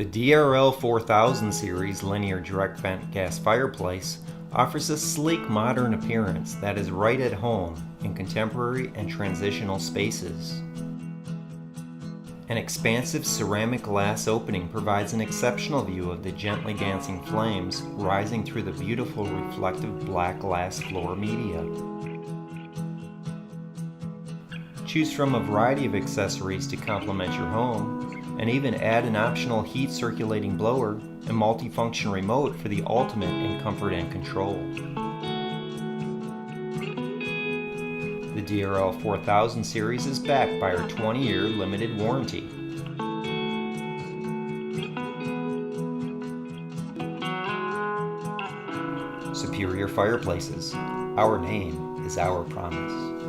The DRL4000 series linear direct vent gas fireplace offers a sleek modern appearance that is right at home in contemporary and transitional spaces. An expansive ceramic glass opening provides an exceptional view of the gently dancing flames rising through the beautiful reflective black glass floor media. Choose from a variety of accessories to complement your home, and even add an optional heat circulating blower and multifunction remote for the ultimate in comfort and control. The DRL4000 series is backed by our 20-year limited warranty. Superior Fireplaces. Our name is our promise.